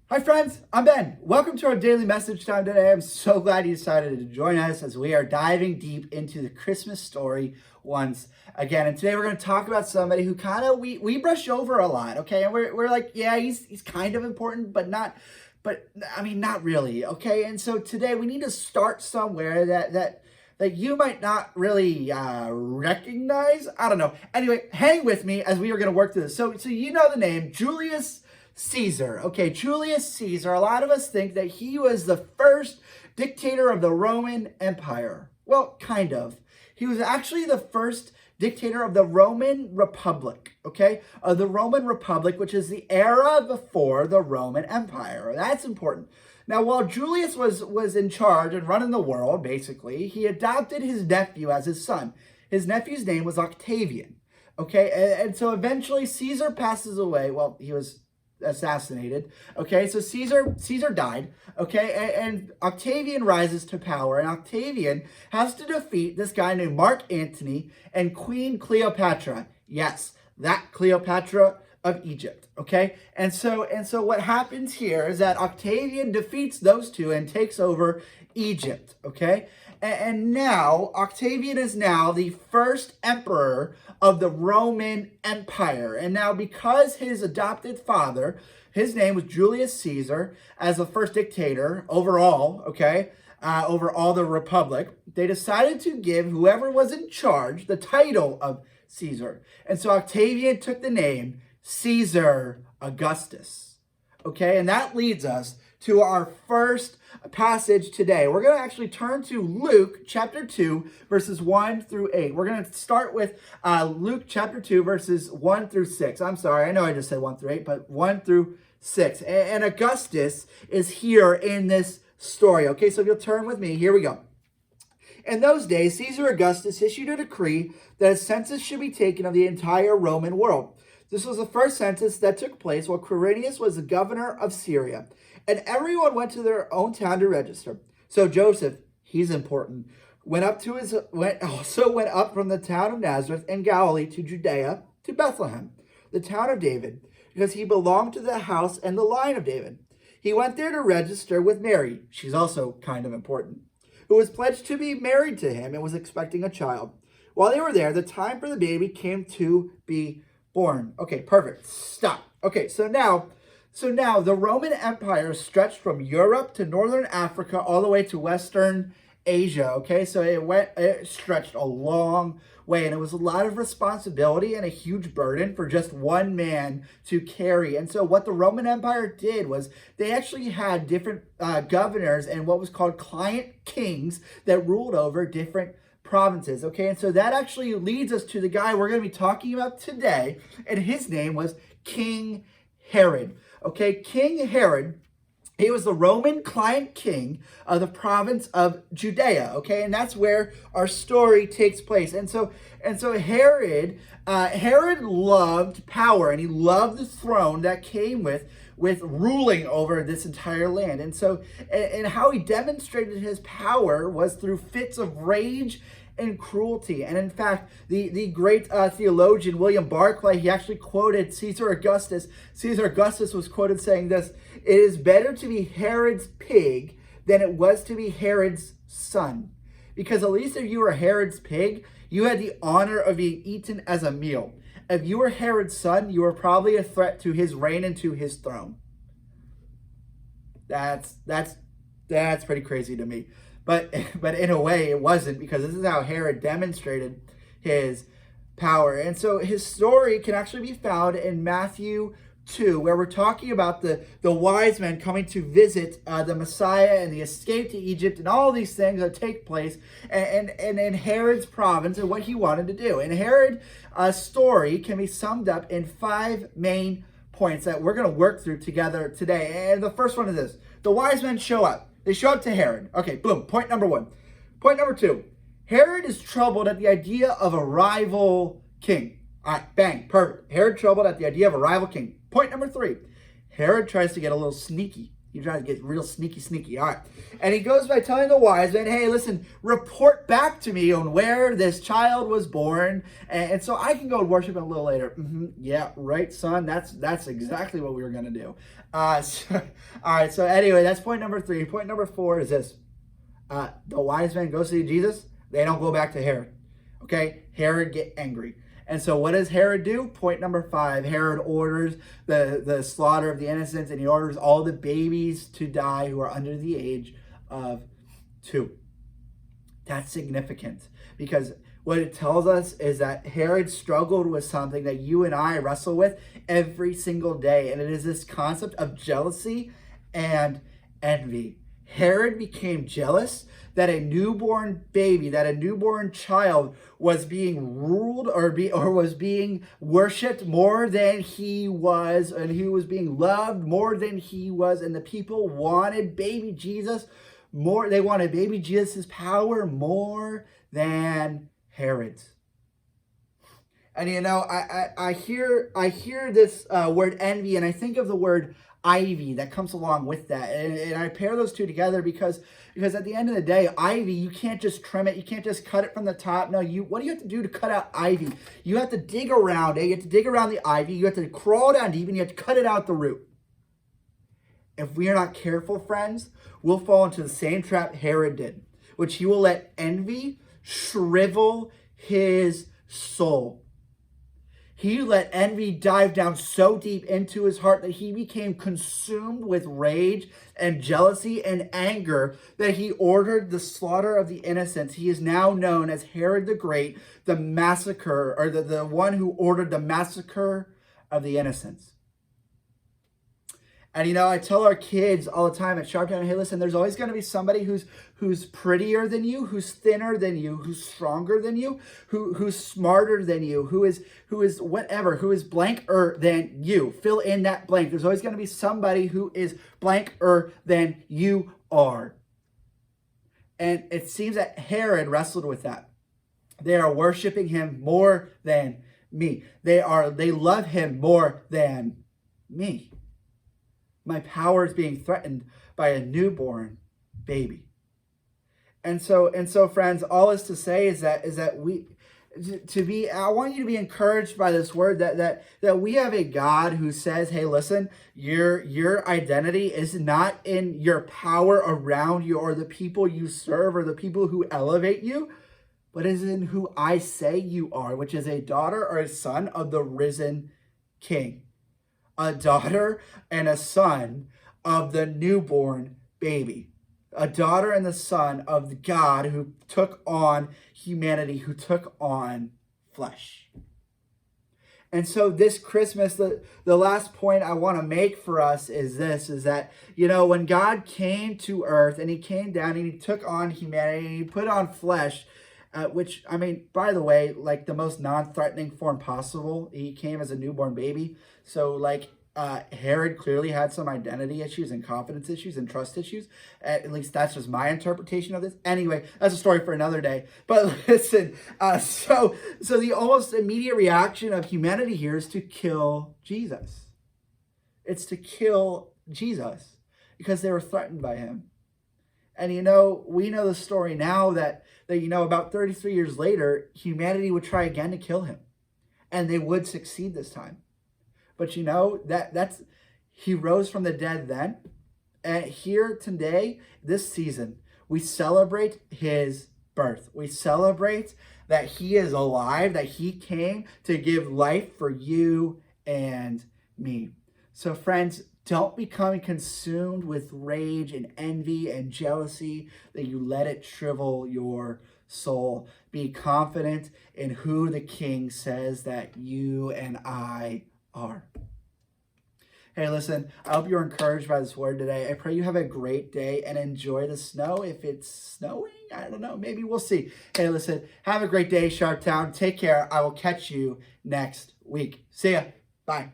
Hi friends, I'm Ben. Welcome to our daily message time today. I'm so glad you decided to join us as we are diving deep into the Christmas story once again. And today we're going to talk about somebody who kind of we brush over a lot, okay? And we're like, yeah, he's kind of important, but not really, okay? And so today we need to start somewhere that you might not really recognize. I don't know. Anyway, hang with me as we are going to work through this. So you know the name Julius Caesar. Okay, Julius Caesar. A lot of us think that he was the first dictator of the Roman Empire. Well, kind of. He was actually the first dictator of the Roman Republic, okay? The Roman Republic, which is the era before the Roman Empire. That's important. Now, while Julius was in charge and running the world, basically, he adopted his nephew as his son. His nephew's name was Octavian, okay? And so eventually Caesar passes away. Well, he was assassinated. Okay, so Caesar died. Okay, and Octavian rises to power, and Octavian has to defeat this guy named Mark Antony and Queen Cleopatra. Yes, that Cleopatra of Egypt. Okay, and so what happens here is that Octavian defeats those two and takes over Egypt. Okay. And now, Octavian is now the first emperor of the Roman Empire. And now, because his adopted father, his name was Julius Caesar, as the first dictator overall, okay, over all the republic, they decided to give whoever was in charge the title of Caesar. And so Octavian took the name Caesar Augustus. Okay, and that leads us to our first passage today. We're going to actually turn to Luke chapter 2, verses 1 through 8. We're going to start with Luke chapter 2, verses 1 through 6. I'm sorry, I know I just said 1 through 8, but 1 through 6. And Augustus is here in this story. Okay, so if you'll turn with me, here we go. In those days, Caesar Augustus issued a decree that a census should be taken of the entire Roman world. This was the first census that took place while Quirinius was the governor of Syria, and everyone went to their own town to register. So Joseph, he's important, went up from the town of Nazareth in Galilee to Judea, to Bethlehem, the town of David, because he belonged to the house and the line of David. He went there to register with Mary, she's also kind of important, who was pledged to be married to him and was expecting a child. While they were there, the time for the baby came to be born. Okay, perfect. Stop. Okay, so now the Roman Empire stretched from Europe to northern Africa all the way to Western Asia. Okay, so it stretched a long way, and it was a lot of responsibility and a huge burden for just one man to carry. And so what the Roman Empire did was they actually had different governors and what was called client kings that ruled over different provinces. Okay, and so that actually leads us to the guy we're going to be talking about today, and his name was King Herod. Okay, King Herod, he was the Roman client king of the province of Judea. Okay, and that's where our story takes place. And so Herod loved power, and he loved the throne that came with ruling over this entire land. And how he demonstrated his power was through fits of rage and cruelty. And in fact, the great theologian William Barclay, he actually quoted Caesar Augustus. Caesar Augustus was quoted saying this: "It is better to be Herod's pig than it was to be Herod's son. Because at least if you were Herod's pig, you had the honor of being eaten as a meal. If you were Herod's son, you were probably a threat to his reign and to his throne." That's pretty crazy to me. But in a way, it wasn't, because this is how Herod demonstrated his power. And so his story can actually be found in Matthew 2, where we're talking about the wise men coming to visit the Messiah and the escape to Egypt and all these things that take place and in Herod's province and what he wanted to do. And Herod's story can be summed up in 5 main points that we're going to work through together today. And the first one is this: the wise men show up. They show up to Herod. Okay, boom, point number 1. Point number 2, Herod is troubled at the idea of a rival king. All right, bang, perfect. Herod troubled at the idea of a rival king. Point number 3, Herod tries to get a little sneaky. He tries to get real sneaky. All right. And he goes by telling the wise men, hey, listen, report back to me on where this child was born. And so I can go and worship him a little later. Yeah, right, son. That's exactly what we were going to do. All right. So anyway, that's point number 3. Point number 4 is this. The wise men go see Jesus. They don't go back to Herod. Okay. Herod get angry. And so what does Herod do? Point number 5, Herod orders the slaughter of the innocents, and he orders all the babies to die who are under the age of 2. That's significant because what it tells us is that Herod struggled with something that you and I wrestle with every single day, and it is this concept of jealousy and envy. Herod became jealous that a newborn baby, that a newborn child was being ruled or was being worshipped more than he was, and he was being loved more than he was, and the people wanted baby Jesus more. They wanted baby Jesus' power more than Herod's. And you know, I hear this word envy, and I think of the word ivy that comes along with that, and I pair those two together because at the end of the day, ivy, you can't just trim it, you can't just cut it from the top. No, what do you have to do to cut out ivy? You have to dig around it. You have to dig around the ivy. You have to crawl down deep, and you have to cut it out the root. If we are not careful, friends, we'll fall into the same trap Herod did, which he will let envy shrivel his soul. He let envy dive down so deep into his heart that he became consumed with rage and jealousy and anger that he ordered the slaughter of the innocents. He is now known as Herod the Great, the massacre, or the one who ordered the massacre of the innocents. And, you know, I tell our kids all the time at Sharptown, hey, listen, there's always going to be somebody who's prettier than you, who's thinner than you, who's stronger than you, who's smarter than you, who is whatever, who is blanker than you. Fill in that blank. There's always going to be somebody who is blanker than you are. And it seems that Herod wrestled with that. They are worshiping him more than me. They love him more than me. My power is being threatened by a newborn baby. And so friends, all is to say is that I want you to be encouraged by this word that we have a God who says, hey, listen, your identity is not in your power around you or the people you serve or the people who elevate you, but is in who I say you are, which is a daughter or a son of the risen King. A daughter and a son of the newborn baby. A daughter and the son of the God who took on humanity, who took on flesh. And so this Christmas, the last point I want to make for us is this, is that, you know, when God came to earth and he came down and he took on humanity and he put on flesh, which, I mean, by the way, like the most non-threatening form possible. He came as a newborn baby. So like Herod clearly had some identity issues and confidence issues and trust issues. At least that's just my interpretation of this. Anyway, that's a story for another day. But listen, so the almost immediate reaction of humanity here is to kill Jesus. It's to kill Jesus because they were threatened by him. And, you know, we know the story now that you know, about 33 years later, humanity would try again to kill him. And they would succeed this time. But, you know, that's he rose from the dead then. And here today, this season, we celebrate his birth. We celebrate that he is alive, that he came to give life for you and me. So, friends, don't become consumed with rage and envy and jealousy that you let it shrivel your soul. Be confident in who the King says that you and I are. Hey, listen, I hope you're encouraged by this word today. I pray you have a great day and enjoy the snow. If it's snowing, I don't know, maybe we'll see. Hey, listen, have a great day, Sharptown. Take care. I will catch you next week. See ya. Bye.